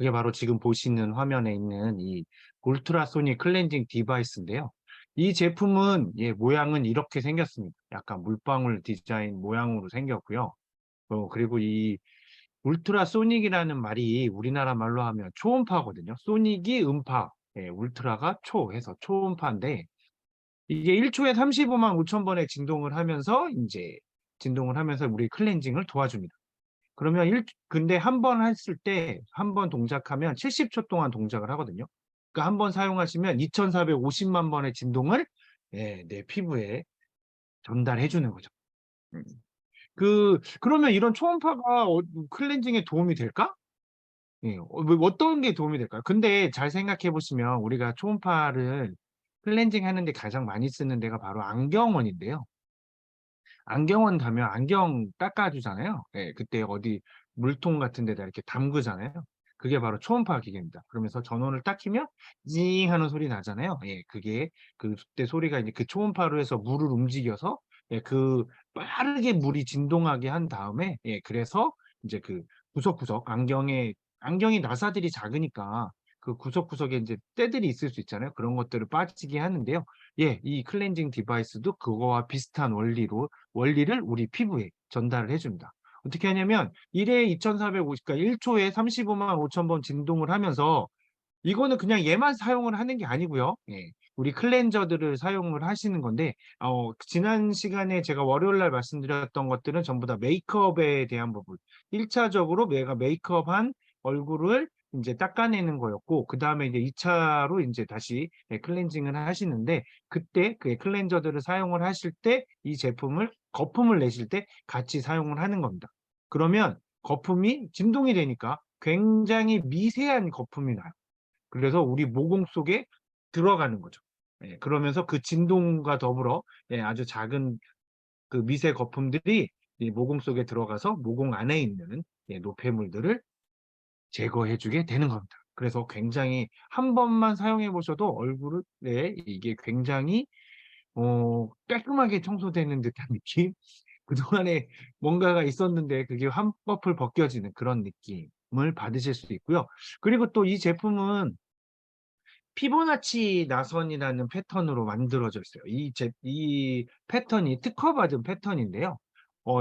그게 바로 지금 보시는 화면에 있는 이 울트라소닉 클렌징 디바이스인데요. 이 제품은 모양은 이렇게 생겼습니다. 약간 물방울 디자인 모양으로 생겼고요. 그리고 이 울트라소닉이라는 말이 우리나라 말로 하면 초음파거든요. 소닉이 음파, 울트라가 초 해서 초음파인데 이게 1초에 35만 5천 번의 진동을 하면서 우리 클렌징을 도와줍니다. 그러면 근데 한 번 했을 때 한 번 동작하면 70초 동안 동작을 하거든요. 그러니까 한 번 사용하시면 2,450만 번의 진동을 내 피부에 전달해 주는 거죠. 음. 그러면 이런 초음파가 클렌징에 도움이 될까? 뭐 어떤 게 도움이 될까요? 근데 잘 생각해 보시면 우리가 초음파를 클렌징 하는 데 가장 많이 쓰는 데가 바로 안경원인데요. 안경원 가면 안경 닦아 주잖아요. 그때 어디 물통 같은 데다 이렇게 담그잖아요. 그게 바로 초음파 기계입니다. 그러면서 전원을 딱 켜면 징 하는 소리 나잖아요. 그게 그때 소리가 이제 그 초음파로 해서 물을 움직여서 빠르게 물이 진동하게 한 다음에 그래서 이제 구석구석 안경이 나사들이 작으니까 그 구석구석에 인제 때들이 있을 수 있잖아요. 그런 것들을 빠지게 하는데요. 이 클렌징 디바이스도 그거와 비슷한 원리를 우리 피부에 전달을 해 줍니다. 어떻게 하냐면 1회 2,450 그러니까 1 초에 35만 5천 번 진동을 하면서 이거는 그냥 얘만 사용을 하는 게 아니고요. 우리 클렌저들을 사용을 하시는 건데 지난 시간에 제가 월요일 날 말씀드렸던 것들은 전부 다 메이크업에 대한 부분. 1 차적으로 내가 메이크업한 얼굴을 인제 닦아내는 거였고 그다음에 이제 2 차로 인제 다시 클렌징을 하시는데 그때 클렌저들을 사용을 하실 때 이 제품을 거품을 내실 때 같이 사용을 하는 겁니다. 그러면 거품이 진동이 되니까 굉장히 미세한 거품이 나요. 그래서 우리 모공 속에 들어가는 거죠. 그러면서 그 진동과 더불어 아주 작은 그 미세 거품들이 이 모공 속에 들어가서 모공 안에 있는 노폐물들을 제거해 주게 되는 겁니다. 그래서 굉장히 한 번만 사용해 보셔도 얼굴을 이게 굉장히 깔끔하게 청소되는 듯한 느낌? 그동안에 뭔가가 있었는데 그게 한꺼풀 벗겨지는 그런 느낌을 받으실 수 있고요. 그리고 또 이 제품은 피보나치 나선이라는 패턴으로 만들어져 있어요. 이 패턴이 특허받은 패턴인데요.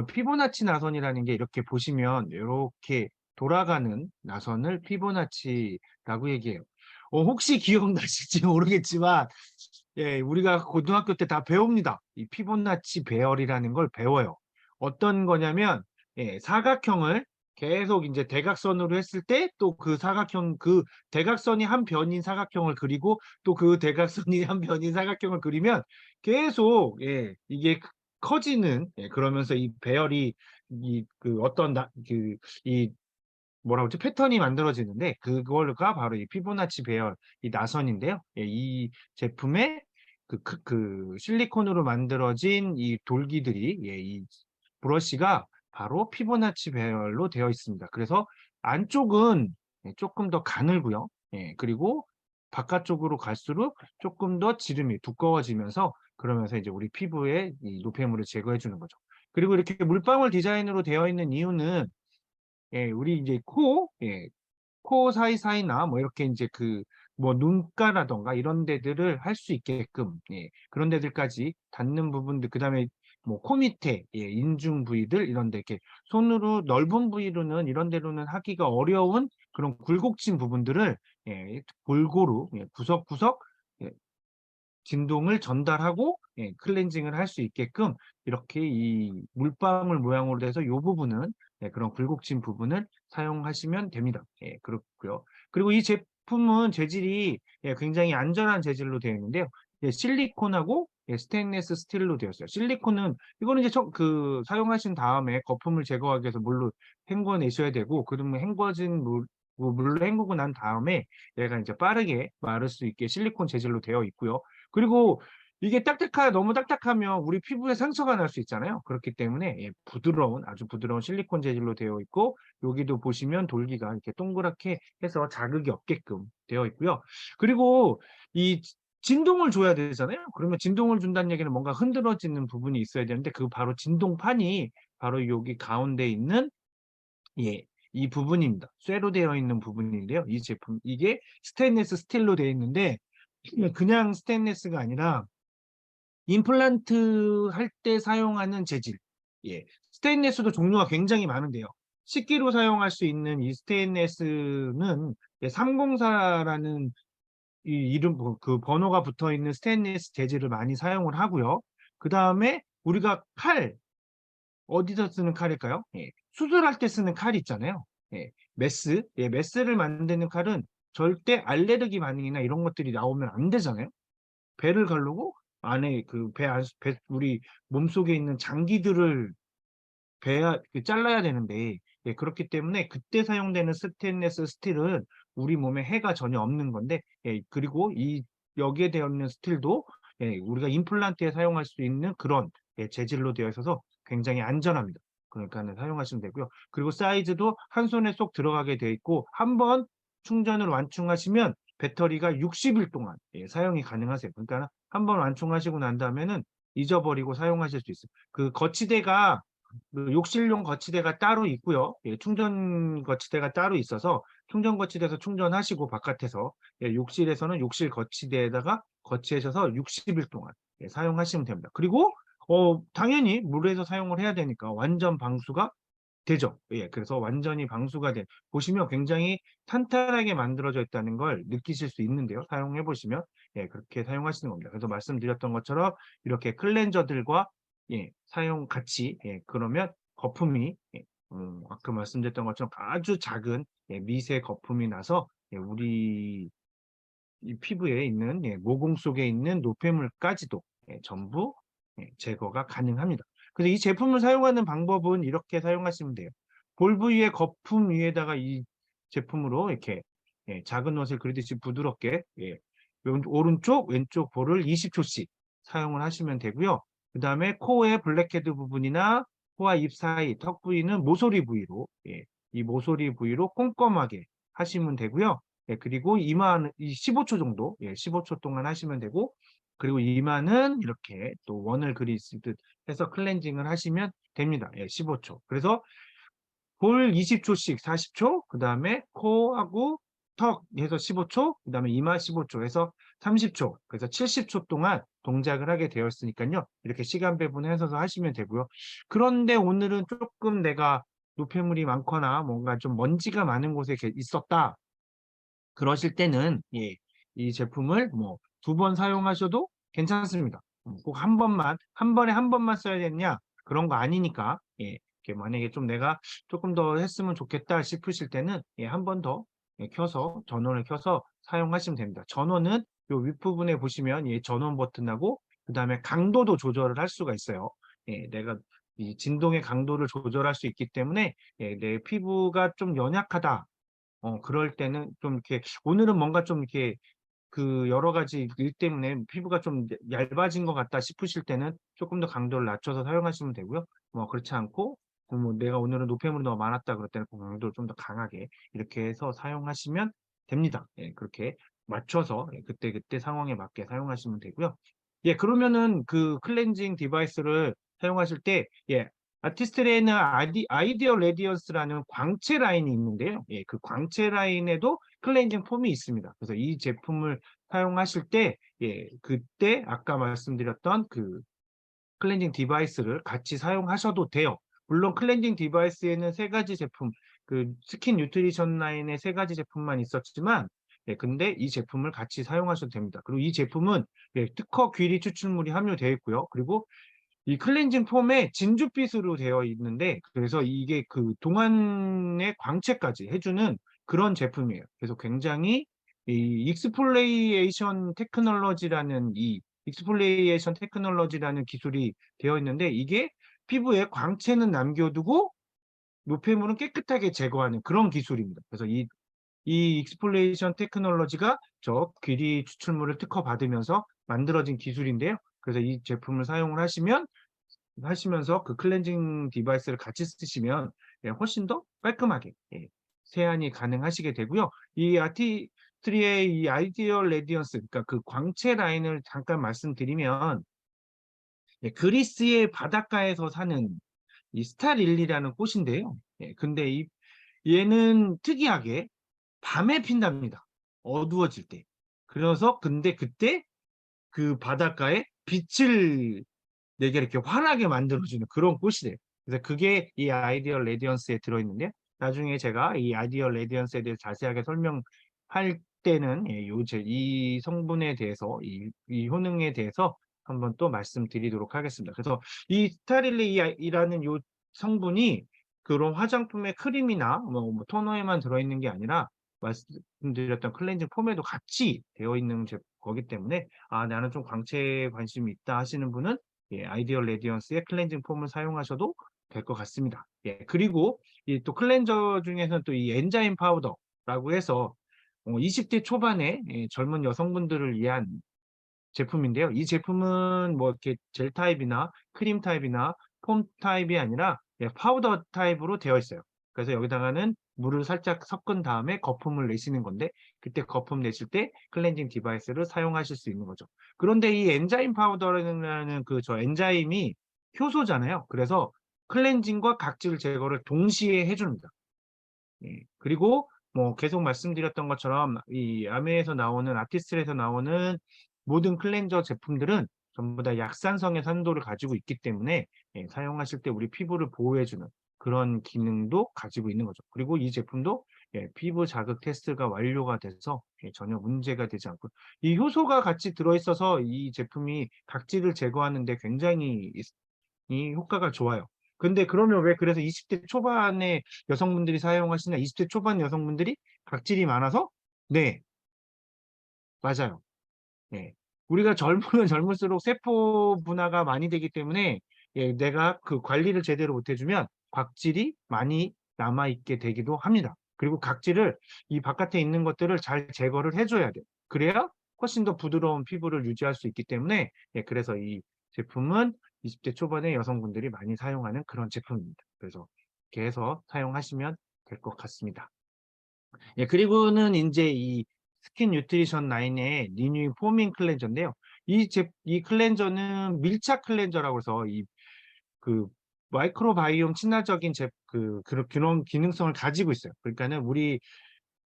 피보나치 나선이라는 게 이렇게 보시면 요렇게 돌아가는 나선을 피보나치라고 얘기해요. 혹시 기억나실지 모르겠지만 우리가 고등학교 때 다 배웁니다. 이 피보나치 배열이라는 걸 배워요. 어떤 거냐면 사각형을 계속 인제 대각선으로 했을 때 또 대각선이 한 변인 사각형을 그리고 또 그 대각선이 한 변인 사각형을 그리면 계속 이게 커지는 그러면서 이 배열이 이 그 어떤 나 그 이 뭐라 그러지? 패턴이 만들어지는데 그거가 바로 이 피보나치 배열 이 나선인데요. 이 제품에 실리콘으로 만들어진 이 돌기들이 이 브러시가 바로 피보나치 배열로 되어 있습니다. 그래서 안쪽은 쪼끔 더 가늘고요. 그리고 바깥쪽으로 갈수록 쪼끔 더 지름이 두꺼워지면서 그러면서 이제 우리 피부에 이 노폐물을 제거해 주는 거죠. 그리고 이렇게 물방울 디자인으로 되어 있는 이유는 우리 이제 코 사이사이나 뭐 이렇게 인제 뭐 눈가라든가 이런 데들을 할 수 있게끔 그런 데들까지 닿는 부분들 그다음에 뭐 코 밑에 인중 부위들 이런 데 이렇게 손으로 넓은 부위로는 이런 데로는 하기가 어려운 그런 굴곡진 부분들을 골고루 구석구석 예 진동을 전달하고 클렌징을 할 수 있게끔 이렇게 이 물방울 모양으로 돼서 요 부분은 그런 굴곡진 부분을 사용하시면 됩니다. 그렇고요. 그리고 이 제품은 재질이 굉장히 안전한 재질로 되어 있는데요. 실리콘하고 스테인리스 스틸로 되어 있어요. 실리콘은 이거는 이제 사용하신 다음에 거품을 제거하기 위해서 물로 헹궈 내셔야 되고 그러면 헹궈진 물로 헹구고 난 다음에 얘가 인제 빠르게 마를 수 있게 실리콘 재질로 되어 있고요. 그리고 이게 너무 딱딱하면 우리 피부에 상처가 날 수 있잖아요. 그렇기 때문에 아주 부드러운 실리콘 재질로 되어 있고 여기도 보시면 돌기가 이렇게 동그랗게 해서 자극이 없게끔 되어 있고요. 그리고 이 진동을 줘야 되잖아요. 그러면 진동을 준다는 얘기는 뭔가 흔들어지는 부분이 있어야 되는데 바로 진동판이 바로 여기 가운데 있는 예 이 부분입니다. 쇠로 되어 있는 부분인데요. 이 제품 이게 스테인리스 스틸로 되어 있는데 그냥 스테인리스가 아니라 임플란트 할 때 사용하는 재질. 예. 스테인리스도 종류가 굉장히 많은데요. 식기로 사용할 수 있는 이 스테인리스는 304라는 이 이름 그 번호가 붙어 있는 스테인리스 재질을 많이 사용을 하고요. 그다음에 우리가 칼 어디서 쓰는 칼일까요? 예. 수술할 때 쓰는 칼 있잖아요. 예. 메스. 예, 메스를 만드는 칼은 절대 알레르기 반응이나 이런 것들이 나오면 안 되잖아요. 배를 가르고 안에 그 배 우리 몸속에 있는 장기들을 잘라야 되는데 예, 그렇기 때문에 그때 사용되는 스테인리스 스틸은 우리 몸에 해가 전혀 없는 건데 예, 그리고 이 여기에 되어 있는 스틸도 예, 우리가 임플란트에 사용할 수 있는 그런 예, 재질로 되어 있어서 굉장히 안전합니다. 그러니까는 사용하시면 되고요. 그리고 사이즈도 한 손에 쏙 들어가게 되어 있고 한 번 충전을 완충하시면 배터리가 60일 동안 예, 사용이 가능하세요. 그러니까 한 번 완충하시고 난 다음에는 잊어버리고 사용하실 수 있어요. 그 거치대가 그 욕실용 거치대가 따로 있고요. 예, 충전 거치대가 따로 있어서 충전 거치대에서 충전하시고 바깥에서 예, 욕실에서는 욕실 거치대에다가 거치하셔서 60일 동안 예, 사용하시면 됩니다. 그리고 당연히 물에서 사용을 해야 되니까 완전 방수가 되죠. 예, 그래서 완전히 방수가 된 보시면 굉장히 탄탄하게 만들어져 있다는 걸 느끼실 수 있는데요. 사용해 보시면 예, 그렇게 사용하시는 겁니다. 그래서 말씀드렸던 것처럼 이렇게 클렌저들과 예, 사용 같이 예, 그러면 거품이 예, 아까 말씀드렸던 것처럼 아주 작은 예, 미세 거품이 나서 예, 우리 이 피부에 있는 예, 모공 속에 있는 노폐물까지도 예, 전부 예, 제거가 가능합니다. 그래서 이 제품을 사용하는 방법은 이렇게 사용하시면 돼요. 볼 부위의 거품 위에다가 이 제품으로 이렇게 예, 작은 옷을 그리듯이 부드럽게 예, 오른쪽 왼쪽 볼을 20초씩 사용을 하시면 되고요. 그 다음에 코의 블랙헤드 부분이나 코와 입 사이 턱 부위는 모서리 부위로 예, 이 모서리 부위로 꼼꼼하게 하시면 되고요. 예, 그리고 이마는 15초 정도, 예, 15초 동안 하시면 되고, 그리고 이마는 이렇게 또 원을 그리듯 해서 클렌징을 하시면 됩니다. 예, 15초. 그래서 볼 20초씩 40초, 그 다음에 코하고 턱 해서 15초, 그 다음에 이마 15초 해서 30초, 그래서 70초 동안 동작을 하게 되어 있으니까요. 이렇게 시간 배분해서 하시면 되고요. 그런데 오늘은 조금 내가 노폐물이 많거나 뭔가 좀 먼지가 많은 곳에 있었다. 그러실 때는 예, 이 제품을 뭐 2번 사용하셔도 괜찮습니다. 꼭 한 번만 한 번에 한 번만 써야 되느냐 그런 거 아니니까 예, 이렇게 만약에 좀 내가 조금 더 했으면 좋겠다 싶으실 때는 예, 한 번 더 예, 켜서 전원을 켜서 사용하시면 됩니다. 전원은 요 윗부분에 보시면 예, 전원 버튼하고 그다음에 강도도 조절을 할 수가 있어요. 예, 내가 이 진동의 강도를 조절할 수 있기 때문에 예, 내 피부가 좀 연약하다. 그럴 때는 좀 이렇게 오늘은 뭔가 좀 이렇게 그 여러 가지 일 때문에 피부가 좀 얇아진 것 같다 싶으실 때는 조금 더 강도를 낮춰서 사용하시면 되고요. 뭐 그렇지 않고 뭐 내가 오늘은 노폐물이 너무 많았다 그럴 때는 그 강도를 좀 더 강하게 이렇게 해서 사용하시면 됩니다. 예, 그렇게 맞춰서 예, 그때그때 상황에 맞게 사용하시면 되고요. 예, 그러면은 그 클렌징 디바이스를 사용하실 때 예, 아티스트레이는 아이디어 레디언스라는 광채 라인이 있는데요. 예, 그 광채 라인에도 클렌징 폼이 있습니다. 그래서 이 제품을 사용하실 때, 예, 그때 아까 말씀드렸던 그 클렌징 디바이스를 같이 사용하셔도 돼요. 물론 클렌징 디바이스에는 세 가지 제품, 그 스킨 뉴트리션 라인의 세 가지 제품만 있었지만, 예, 근데 이 제품을 같이 사용하셔도 됩니다. 그리고 이 제품은 예, 특허 귀리 추출물이 함유되어 있고요. 그리고 이 클렌징 폼에 진주빛으로 되어 있는데 그래서 이게 그 동안의 광채까지 해주는 그런 제품이에요. 그래서 굉장히 이 익스폴레이션 테크놀로지라는 기술이 되어 있는데 이게 피부에 광채는 남겨두고 노폐물은 깨끗하게 제거하는 그런 기술입니다. 그래서 이 익스폴레이션 테크놀로지가 저 귀리 추출물을 특허받으면서 만들어진 기술인데요. 그래서 이 제품을 사용을 하시면서 그 클렌징 디바이스를 같이 쓰시면 예, 훨씬 더 깔끔하게 예, 세안이 가능하시게 되고요. 이 아티스트리의 이 아이디어 레디언스, 그러니까 그 광채 라인을 잠깐 말씀드리면 예, 그리스의 바닷가에서 사는 이 스타릴리라는 꽃인데요. 예, 근데 얘는 특이하게 밤에 핀답니다. 어두워질 때. 그래서 근데 그때 그 바닷가에 빛을 내게 이렇게 환하게 만들어주는 그런 꽃이 돼요. 그래서 그게 이 아이디얼 레디언스에 들어있는데 나중에 제가 이 아이디얼 레디언스에 대해서 자세하게 설명할 때는 이 성분에 대해서 이 효능에 대해서 한번 또 말씀드리도록 하겠습니다. 그래서 이 스타릴리이라는 요 성분이 그런 화장품의 크림이나 뭐 토너에만 들어있는 게 아니라 말씀드렸던 클렌징 폼에도 같이 되어 있는 거기 때문에 아 나는 좀 광채에 관심이 있다 하시는 분은 아이디얼 레디언스의 클렌징 폼을 사용하셔도 될 것 같습니다. 그리고 이 또 클렌저 중에서는 또 이 엔자임 파우더라고 해서 20대 초반의 젊은 여성분들을 위한 제품인데요. 이 제품은 뭐 이렇게 젤 타입이나 크림 타입이나 폼 타입이 아니라 파우더 타입으로 되어 있어요. 그래서 여기다가는 물을 살짝 섞은 다음에 거품을 내시는 건데 그때 거품 내실 때 클렌징 디바이스를 사용하실 수 있는 거죠. 그런데 이 엔자임 파우더라는 그 엔자임이 효소잖아요. 그래서 클렌징과 각질 제거를 동시에 해 줍니다. 그리고 뭐 계속 말씀드렸던 것처럼 이 아메에서 나오는 아티스트에서 나오는 모든 클렌저 제품들은 전부 다 약산성의 산도를 가지고 있기 때문에 사용하실 때 우리 피부를 보호해 주는 그런 기능도 가지고 있는 거죠. 그리고 이 제품도 피부 자극 테스트가 완료가 돼서 전혀 문제가 되지 않고 이 효소가 같이 들어 있어서 이 제품이 각질을 제거하는 데 굉장히 이 효과가 좋아요. 근데 그러면 왜 그래서 20대 초반의 여성분들이 사용하시나 20대 초반 여성분들이 각질이 많아서? 네. 맞아요. 예. 우리가 젊으면 젊을수록 세포 분화가 많이 되기 때문에 내가 그 관리를 제대로 못 해주면 각질이 많이 남아 있게 되기도 합니다. 그리고 각질을 이 바깥에 있는 것들을 잘 제거를 해 줘야 돼요. 그래야 훨씬 더 부드러운 피부를 유지할 수 있기 때문에 그래서 이 제품은 20대 초반의 여성분들이 많이 사용하는 그런 제품입니다. 그래서 이렇게 해서 사용하시면 될 것 같습니다. 그리고는 인제 이 스킨 뉴트리션 라인의 리뉴잉 포밍 클렌저인데요. 이 클렌저는 밀착 클렌저라고 해서 그 마이크로바이옴 친화적인 그런 기능성을 가지고 있어요. 그러니까는 우리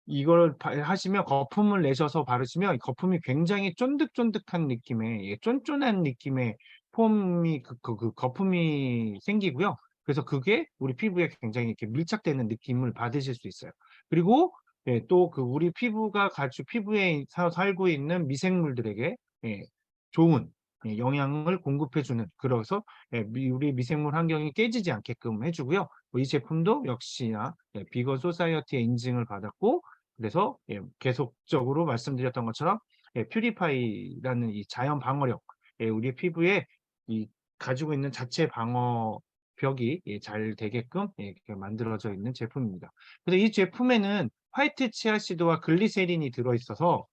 이걸 하시면 거품을 내셔서 바르시면 거품이 굉장히 쫀득쫀득한 느낌의 쫀쫀한 느낌의 폼이 거품이 생기고요. 그래서 그게 우리 피부에 굉장히 이렇게 밀착되는 느낌을 받으실 수 있어요. 그리고 또 우리 피부가 피부에 살고 있는 미생물들에게 예 좋은 영양을 공급해 주는 그래서 우리 미생물 환경이 깨지지 않게끔 해 주고요. 이 제품도 역시나 비건 소사이어티의 인증을 받았고 그래서 계속적으로 말씀드렸던 것처럼 퓨리파이라는 이 자연 방어력 우리 피부에 이 가지고 있는 자체 방어벽이 잘 되게끔 이렇게 만들어져 있는 제품입니다. 그래서 이 제품에는 화이트 치아시드와 글리세린이 들어 있어서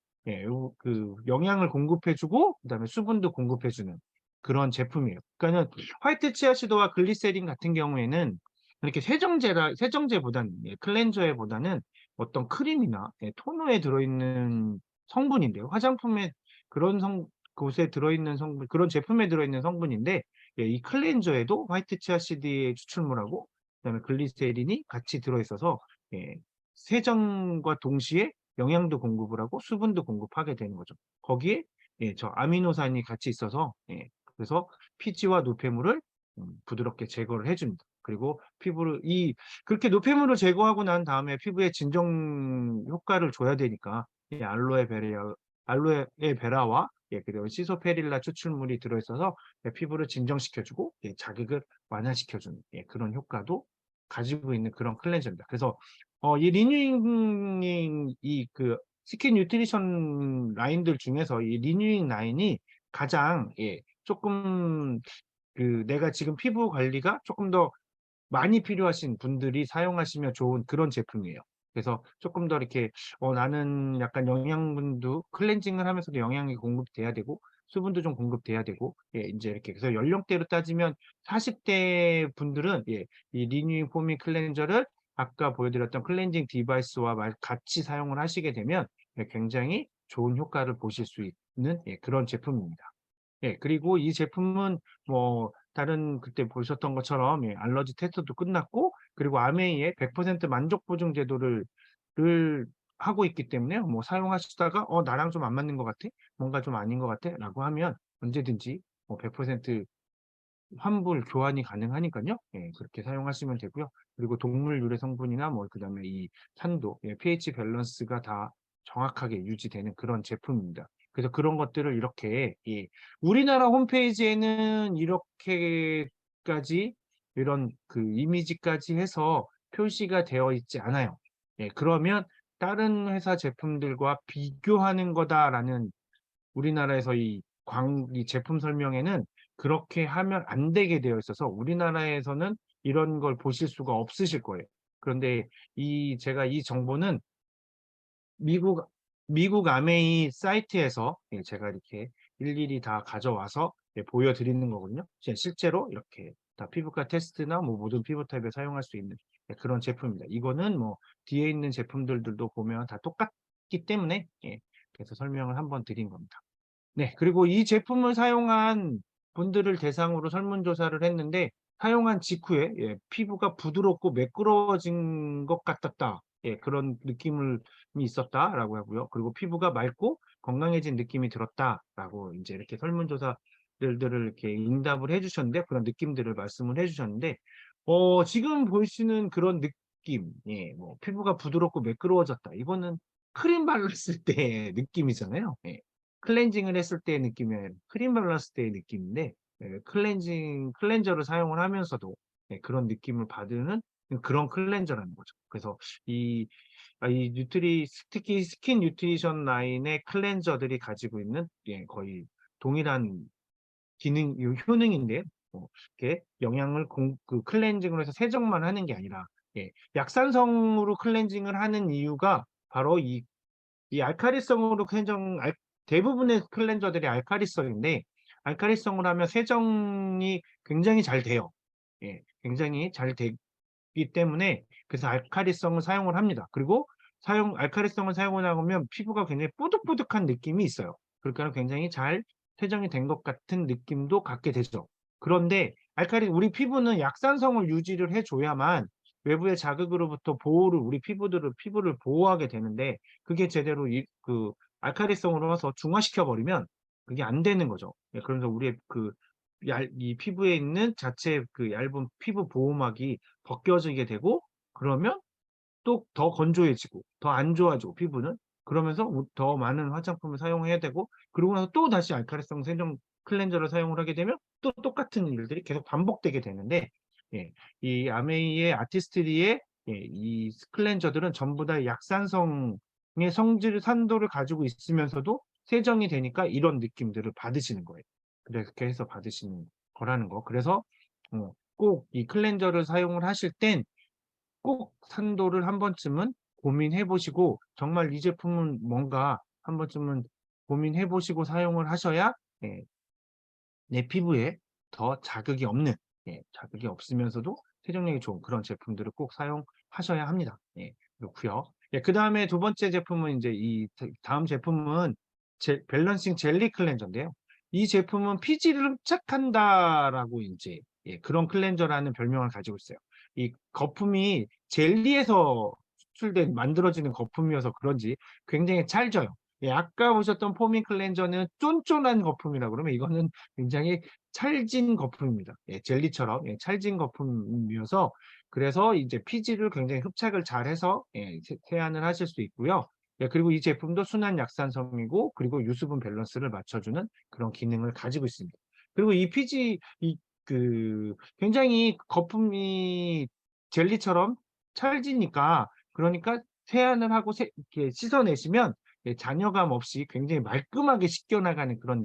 영양을 공급해 주고 그다음에 수분도 공급해 주는 그런 제품이에요. 그러니까는 화이트 치아시드와 글리세린 같은 경우에는 이렇게 세정제보다는 클렌저보다는 어떤 크림이나 토너에 들어있는 성분인데요. 화장품에 그런 곳에 들어있는 성분 그런 제품에 들어있는 성분인데 이 클렌저에도 화이트 치아시드의 추출물하고 그다음에 글리세린이 같이 들어 있어서 세정과 동시에 영양도 공급을 하고 수분도 공급하게 되는 거죠. 거기에 저 아미노산이 같이 있어서 그래서 피지와 노폐물을 부드럽게 제거를 해 줍니다. 그리고 피부를 그렇게 노폐물을 제거하고 난 다음에 피부에 진정 효과를 줘야 되니까 이 알로에 베라와 그리고 시소페릴라 추출물이 들어 있어서 피부를 진정시켜 주고 자극을 완화시켜 주는 그런 효과도 가지고 있는 그런 클렌저입니다. 그래서 이 리뉴잉 스킨 뉴트리션 라인들 중에서 이 리뉴잉 라인이 가장 쪼끔 내가 지금 피부 관리가 쪼끔 더 많이 필요하신 분들이 사용하시면 좋은 그런 제품이에요. 그래서 쪼끔 더 이렇게 나는 약간 영양분도 클렌징을 하면서도 영양이 공급돼야 되고 수분도 좀 공급돼야 되고 인제 이렇게 그래서 연령대로 따지면 40대 분들은 이 리뉴잉 포밍 클렌저를 아까 보여드렸던 클렌징 디바이스와 같이 사용을 하시게 되면 굉장히 좋은 효과를 보실 수 있는 그런 제품입니다. 그리고 이 제품은 뭐 다른 그때 보셨던 것처럼 알러지 테스트도 끝났고 그리고 아메이의 100% 만족 보증 제도를 하고 있기 때문에요. 뭐 사용하시다가 나랑 좀 안 맞는 것 같아, 뭔가 좀 아닌 것 같아라고 하면 언제든지 100% 환불 교환이 가능하니까요. 예, 그렇게 사용하시면 되고요. 그리고 동물 유래 성분이나 뭐 그다음에 이 산도, pH 밸런스가 다 정확하게 유지되는 그런 제품입니다. 그래서 그런 것들을 이렇게 우리나라 홈페이지에는 이렇게까지 이런 그 이미지까지 해서 표시가 되어 있지 않아요. 예, 그러면 다른 회사 제품들과 비교하는 거다라는 우리나라에서 이 제품 설명에는 그렇게 하면 안 되게 되어 있어서 우리나라에서는 이런 걸 보실 수가 없으실 거예요. 그런데 제가 이 정보는 미국 미국 아메이 사이트에서 제가 이렇게 일일이 다 가져와서 보여드리는 거거든요. 실제로 이렇게 다 피부과 테스트나 뭐 모든 피부 타입에 사용할 수 있는 그런 제품입니다. 이거는 뭐 뒤에 있는 제품들도 보면 다 똑같기 때문에 그래서 설명을 한번 드린 겁니다. 네. 그리고 이 제품을 사용한 분들을 대상으로 설문조사를 했는데 사용한 직후에 피부가 부드럽고 매끄러워진 것 같았다. 그런 느낌을 있었다라고 하고요. 그리고 피부가 맑고 건강해진 느낌이 들었다라고 이제 이렇게 설문조사들을 이렇게 응답을 해 주셨는데 그런 느낌들을 말씀을 해 주셨는데 지금 보시는 그런 느낌, 뭐 피부가 부드럽고 매끄러워졌다. 이거는 크림 발랐을 때의 느낌이잖아요. 클렌징을 했을 때의 느낌이 아니라 크림 발랐을 때의 느낌인데 클렌저를 사용을 하면서도 그런 느낌을 받는 그런 클렌저라는 거죠. 그래서 이 이 특히 스킨 뉴트리션 라인의 클렌저들이 가지고 있는 거의 동일한 효능인데요. 이렇게 영양을 클렌징으로 해서 세정만 하는 게 아니라 약산성으로 클렌징을 하는 이유가 바로 이 알카리성으로 대부분의 클렌저들이 알카리성인데 알카리성을 하면 세정이 굉장히 잘 돼요. 굉장히 잘 되기 때문에 그래서 알카리성을 사용을 합니다. 그리고 알카리성을 사용을 하면 피부가 굉장히 뽀득뽀득한 느낌이 있어요. 그러니까 굉장히 잘 세정이 된 것 같은 느낌도 갖게 되죠. 그런데 우리 피부는 약산성을 유지를 해 줘야만 외부의 자극으로부터 우리 피부를 보호하게 되는데 그게 제대로 알카리성으로 해서 중화시켜 버리면 그게 안 되는 거죠. 그러면서 우리의 이 피부에 있는 자체 얇은 피부 보호막이 벗겨지게 되고 그러면 또 더 건조해지고 더 안 좋아지고 피부는 그러면서 더 많은 화장품을 사용해야 되고 그러고 나서 또다시 알칼리성 세정 클렌저를 사용을 하게 되면 또 똑같은 일들이 계속 반복되게 되는데 이 아메이의 아티스트리의 이 클렌저들은 전부 다 약산성의 산도를 가지고 있으면서도 세정이 되니까 이런 느낌들을 받으시는 거예요. 그렇게 해서 받으시는 거라는 거. 그래서 꼭 이 클렌저를 사용을 하실 땐 꼭 산도를 한 번쯤은 고민해 보시고 정말 이 제품은 뭔가 한 번쯤은 고민해 보시고 사용을 하셔야 예 내 피부에 더 자극이 없으면서도 세정력이 좋은 그런 제품들을 꼭 사용하셔야 합니다. 그렇고요. 그다음에 두 번째 제품은 인제 다음 제품은 밸런싱 젤리 클렌저인데요. 이 제품은 "피지를 흡착한다."라고 인제 그런 클렌저라는 별명을 가지고 있어요. 이 거품이 젤리에서 만들어지는 거품이어서 그런지 굉장히 찰져요. 아까 보셨던 포밍 클렌저는 쫀쫀한 거품이라 그러면 이거는 굉장히 찰진 거품입니다. 젤리처럼 찰진 거품이어서 그래서 이제 피지를 굉장히 흡착을 잘해서 세안을 하실 수 있고요. 그리고 이 제품도 순한 약산성이고 그리고 유수분 밸런스를 맞춰주는 그런 기능을 가지고 있습니다. 그리고 이 피지 굉장히 거품이 젤리처럼 찰지니까 그러니까 세안을 하고 이렇게 씻어내시면 잔여감 없이 굉장히 말끔하게 씻겨 나가는 그런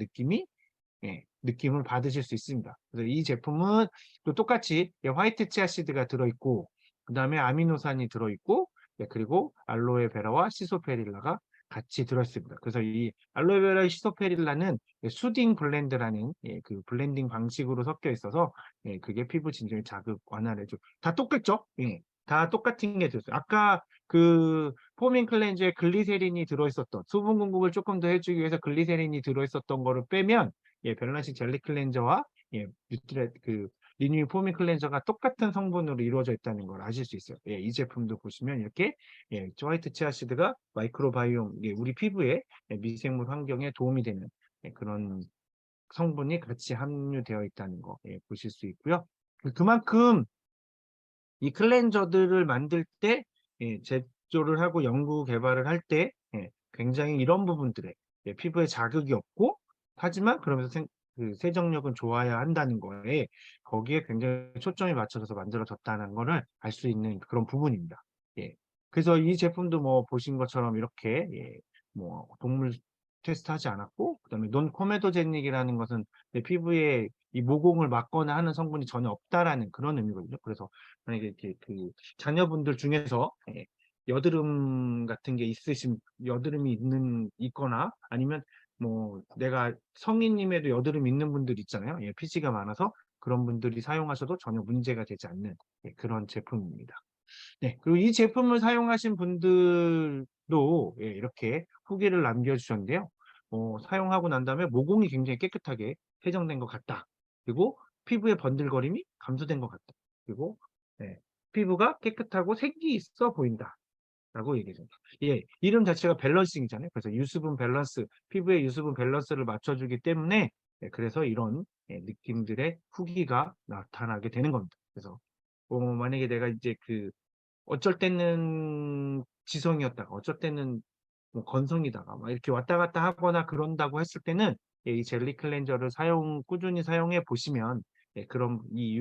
느낌을 받으실 수 있습니다. 그래서 이 제품은 또 똑같이 화이트 치아씨드가 들어있고 그다음에 아미노산이 들어있고 그리고 알로에베라와 시소페릴라가 같이 들어있습니다. 그래서 이 알로에베라 시소페릴라는 수딩 블렌드라는 그 블렌딩 방식으로 섞여 있어서 그게 피부 진정의 자극 완화를 해줘. 다 똑같죠? 다 똑같은 게 들었어요. 아까 포밍 클렌저에 글리세린이 들어있었던 수분 공급을 조금 더 해주기 위해서 글리세린이 들어있었던 거를 빼면 밸런싱 젤리 클렌저와 리뉴잉 포밍 클렌저가 똑같은 성분으로 이루어져 있다는 걸 아실 수 있어요. 이 제품도 보시면 이렇게 화이트 치아시드가 마이크로바이옴, 우리 피부에 미생물 환경에 도움이 되는 그런 성분이 같이 함유되어 있다는 거 보실 수 있고요. 그만큼 이 클렌저들을 만들 때 제조를 하고 연구 개발을 할 때 굉장히 이런 부분들에 피부에 자극이 없고 하지만 그러면서 세정력은 좋아야 한다는 거에 거기에 굉장히 초점이 맞춰져서 만들어졌다는 거를 알 수 있는 그런 부분입니다. 그래서 이 제품도 뭐 보신 것처럼 이렇게 뭐 동물 테스트하지 않았고 그다음에 논 코메도제닉이라는 것은 내 피부에 이 모공을 막거나 하는 성분이 전혀 없다라는 그런 의미거든요. 그래서 만약에 이렇게 자녀분들 중에서 여드름 같은 게 여드름이 있거나 아니면 뭐 내가 성인님에도 여드름 있는 분들 있잖아요. 피지가 많아서 그런 분들이 사용하셔도 전혀 문제가 되지 않는 그런 제품입니다. 그리고 이 제품을 사용하신 분들도 이렇게 후기를 남겨주셨는데요. 사용하고 난 다음에 모공이 굉장히 깨끗하게 세정된 것 같다. 그리고 피부의 번들거림이 감소된 것 같다. 그리고 피부가 깨끗하고 색이 있어 보인다. 라고 얘기해줍니다. 이름 자체가 밸런싱이잖아요. 그래서 유수분 밸런스, 피부의 유수분 밸런스를 맞춰주기 때문에 그래서 이런 느낌들의 후기가 나타나게 되는 겁니다. 그래서 만약에 내가 이제 어쩔 때는 지성이었다가 어쩔 때는 뭐 건성이다가 막 이렇게 왔다 갔다 하거나 그런다고 했을 때는 이 젤리 클렌저를 꾸준히 사용해 보시면 그런 이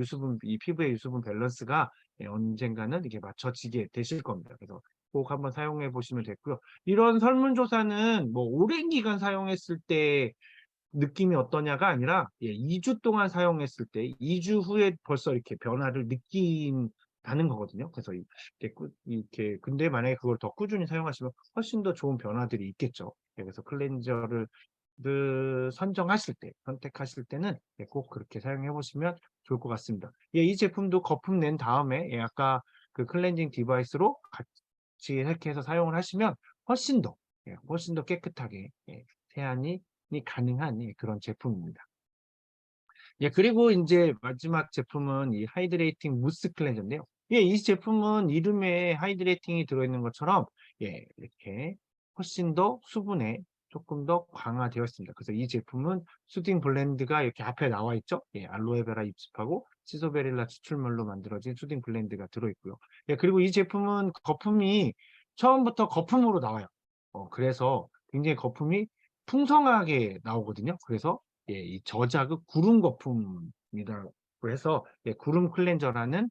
피부의 유수분 밸런스가 언젠가는 이렇게 맞춰지게 되실 겁니다. 그래서 꼭 한번 사용해 보시면 됐고요. 이런 설문조사는 뭐 오랜 기간 사용했을 때 느낌이 어떠냐가 아니라 2주 동안 사용했을 때 2주 후에 벌써 이렇게 변화를 느낀다는 거거든요. 그래서 이렇게 근데 만약에 그걸 더 꾸준히 사용하시면 훨씬 더 좋은 변화들이 있겠죠. 그래서 클렌저를 선택하실 때는 꼭 그렇게 사용해 보시면 좋을 것 같습니다. 이 제품도 거품 낸 다음에 아까 그 클렌징 디바이스로 같이 이렇게 해서 사용을 하시면 훨씬 더 깨끗하게 세안이 가능한 그런 제품입니다. 그리고 이제 마지막 제품은 이 하이드레이팅 무스 클렌저인데요. 이 제품은 이름에 하이드레이팅이 들어있는 것처럼 이렇게 훨씬 더 수분에 조금 더 강화되어 있습니다. 그래서 이 제품은 수딩 블렌드가 이렇게 앞에 나와 있죠. 알로에베라 잎즙하고 시소베릴라 추출물로 만들어진 수딩 블렌드가 들어있고요. 그리고 이 제품은 거품이 처음부터 거품으로 나와요. 그래서 굉장히 거품이 풍성하게 나오거든요. 그래서 이 저자극 구름 거품이라고 해서 구름 클렌저라는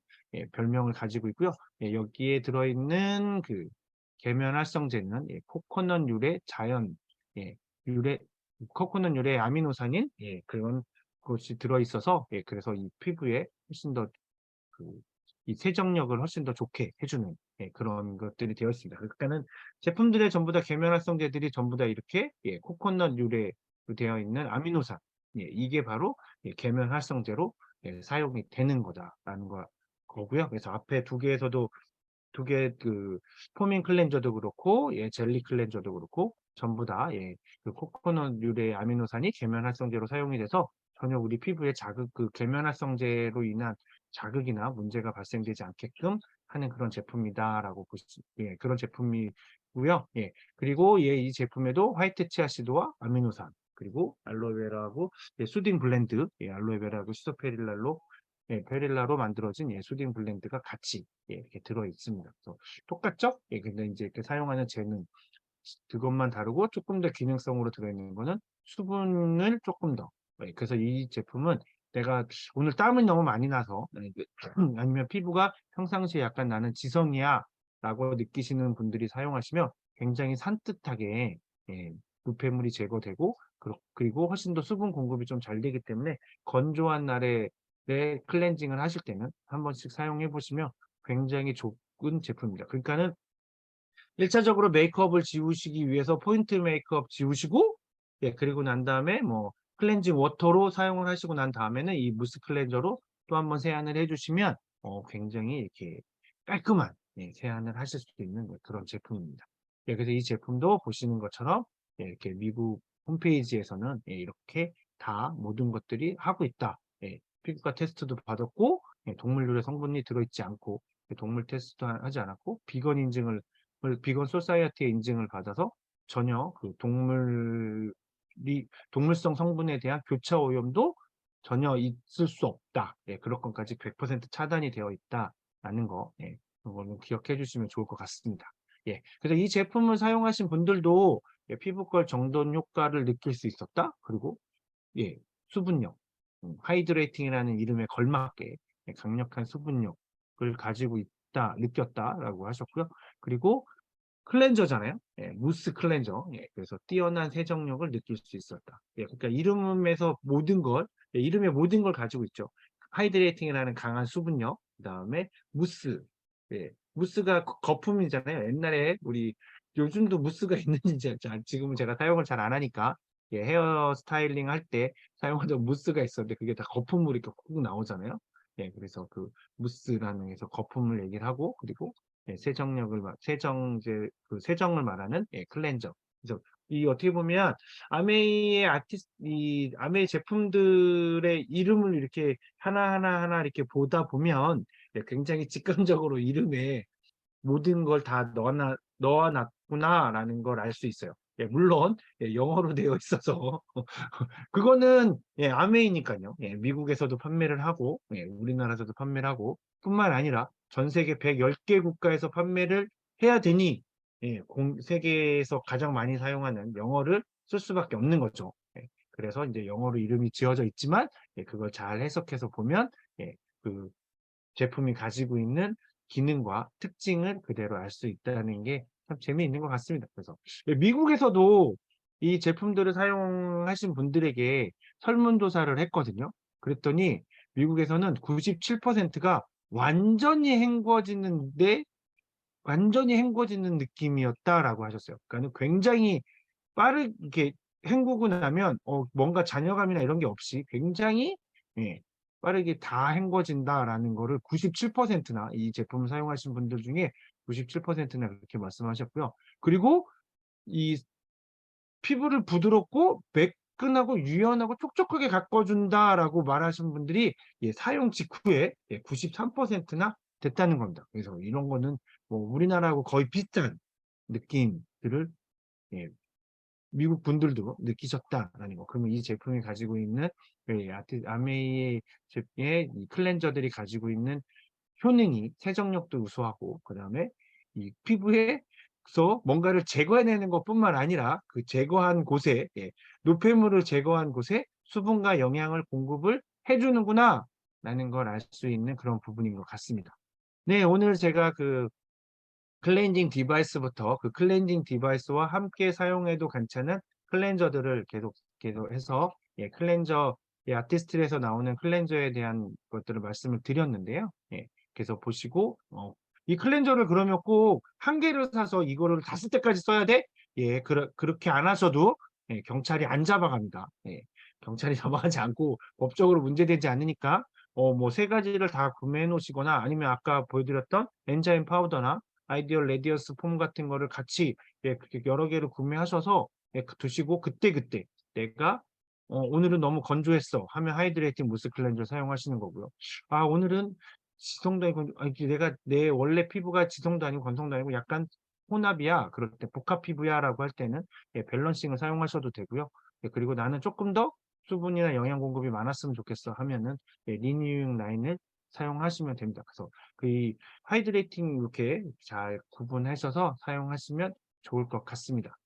별명을 가지고 있고요. 여기에 들어있는 계면 활성제는 코코넛 유래 코코넛 유래 아미노산인 그런 것이 들어있어서 그래서 이 피부에 훨씬 더 이 세정력을 훨씬 더 좋게 해주는 그런 것들이 되어 있습니다. 그러니까는 제품들의 전부 다 계면 활성제들이 전부 다 이렇게 코코넛 유래로 되어 있는 아미노산 이게 바로 계면 활성제로 사용이 되는 거다라는 거고요. 그래서 앞에 두 개에서도 포밍 클렌저도 그렇고 젤리 클렌저도 그렇고 전부 다 코코넛 유래 아미노산이 계면 활성제로 사용이 돼서 전혀 우리 피부에 계면 활성제로 인한 자극이나 문제가 발생되지 않게끔 하는 그런 제품이다라고 그런 제품이고요. 그리고 이 제품에도 화이트 치아시드와 아미노산 그리고 알로에베라하고 수딩 블렌드, 알로에베라하고 시소페릴라로 페릴라로 만들어진 수딩 블렌드가 같이 이렇게 들어 있습니다. 그래서 똑같죠? 근데 이제 사용하는 젤은 그것만 다르고 조금 더 기능성으로 들어있는 거는 수분을 조금 더. 그래서 이 제품은 내가 오늘 땀이 너무 많이 나서 아니면 피부가 평상시에 약간 나는 지성이야 라고 느끼시는 분들이 사용하시면 굉장히 산뜻하게 노폐물이 제거되고 그리고 훨씬 더 수분 공급이 좀 잘 되기 때문에 건조한 날에 클렌징을 하실 때는 한 번씩 사용해 보시면 굉장히 좋은 제품입니다. 그러니까는 1차적으로 메이크업을 지우시기 위해서 포인트 메이크업 지우시고 그리고 난 다음에 뭐 클렌징 워터로 사용을 하시고 난 다음에는 이 무스 클렌저로 또 한번 세안을 해주시면 굉장히 이렇게 깔끔한 세안을 하실 수 있는 그런 제품입니다. 그래서 이 제품도 보시는 것처럼 이렇게 미국 홈페이지에서는 이렇게 다 모든 것들이 하고 있다. 피부과 테스트도 받았고, 동물유래 성분이 들어있지 않고, 동물 테스트도 하지 않았고, 비건 소사이어티의 인증을 받아서 전혀 그 동물성 성분에 대한 교차 오염도 전혀 있을 수 없다. 그럴 것까지 100% 차단이 되어 있다라는 거, 그거는 기억해 주시면 좋을 것 같습니다. 그래서 이 제품을 사용하신 분들도 피부결 정돈 효과를 느낄 수 있었다. 그리고 수분력, 하이드레이팅이라는 이름에 걸맞게 강력한 수분력을 가지고 있다, 느꼈다라고 하셨고요. 그리고 클렌저잖아요. 무스 클렌저. 그래서 뛰어난 세정력을 느낄 수 있었다. 그러니까 이름의 모든 걸 가지고 있죠. 하이드레이팅이라는 강한 수분력, 그다음에 무스. 무스가 거품이잖아요. 옛날에 요즘도 무스가 있는지 지금은 제가 사용을 잘 안 하니까 헤어 스타일링 할 때 사용하던 무스가 있었는데 그게 다 거품물이 이렇게 꾹 나오잖아요. 그래서 그 무스라는 에서 거품을 얘기를 하고, 그리고 세정을 말하는 클렌저. 그래서 이 어떻게 보면 이 아메이 제품들의 이름을 이렇게 하나하나 이렇게 보다 보면 굉장히 직관적으로 이름에 모든 걸 다 넣어놨구나라는 걸 알 수 있어요. 물론 영어로 되어 있어서 그거는 아메이니까요. 미국에서도 판매를 하고 우리나라에서도 판매를 하고 뿐만 아니라 전 세계 110개 국가에서 판매를 해야 되니 세계에서 가장 많이 사용하는 영어를 쓸 수밖에 없는 거죠. 그래서 이제 영어로 이름이 지어져 있지만 그걸 잘 해석해서 보면 그 제품이 가지고 있는 기능과 특징을 그대로 알 수 있다는 게 참 재미있는 것 같습니다. 그래서 미국에서도 이 제품들을 사용하신 분들에게 설문조사를 했거든요. 그랬더니 미국에서는 97%가 완전히 헹궈지는 느낌이었다라고 하셨어요. 그러니까 굉장히 빠르게 헹구고 나면 뭔가 잔여감이나 이런 게 없이 굉장히 예, 빠르게 다 헹궈진다라는 거를 97%나 이 제품을 사용하신 분들 중에 97%나 그렇게 말씀하셨고요. 그리고 이 피부를 부드럽고 매끈하고 유연하고 촉촉하게 가꿔준다라고 말하신 분들이 사용 직후에 93%나 됐다는 겁니다. 그래서 이런 거는 뭐 우리나라하고 거의 비슷한 느낌들을 예, 미국 분들도 느끼셨다라는 거. 그러면 이 제품이 가지고 있는 아메이의 이 클렌저들이 가지고 있는 효능이 세정력도 우수하고, 그다음에 이 피부에서 뭔가를 제거해내는 것뿐만 아니라 그 제거한 곳에 노폐물을 제거한 곳에 수분과 영양을 공급을 해주는구나 라는 걸 알 수 있는 그런 부분인 것 같습니다. 네, 오늘 제가 그 클렌징 디바이스와 함께 사용해도 괜찮은 클렌저들을 계속 해서 클렌저, 아티스트에서 나오는 클렌저에 대한 것들을 말씀을 드렸는데요. 계속 보시고 이 클렌저를 그러면 꼭 한 개를 사서 이거를 다 쓸 때까지 써야 돼? 그렇게 안 하셔도 경찰이 안 잡아갑니다. 경찰이 잡아가지 않고 법적으로 문제되지 않으니까 뭐 세 가지를 다 구매해 놓으시거나, 아니면 아까 보여드렸던 엔자임 파우더나 아이디얼 레디어스 폼 같은 거를 같이 그렇게 여러 개를 구매하셔서 두시고, 그때그때 내가 오늘은 너무 건조했어 하면 하이드레이팅 무스 클렌저 사용하시는 거고요. 오늘은 지성도 아니고 내가 내 원래 피부가 지성도 아니고 건성도 아니고 약간 혼합이야, 그럴 때 복합 피부야라고 할 때는 밸런싱을 사용하셔도 되고요. 그리고 나는 조금 더 수분이나 영양 공급이 많았으면 좋겠어 하면은 리뉴잉 라인을 사용하시면 됩니다. 그래서 그 하이드레이팅 이렇게 잘 구분하셔서 사용하시면 좋을 것 같습니다.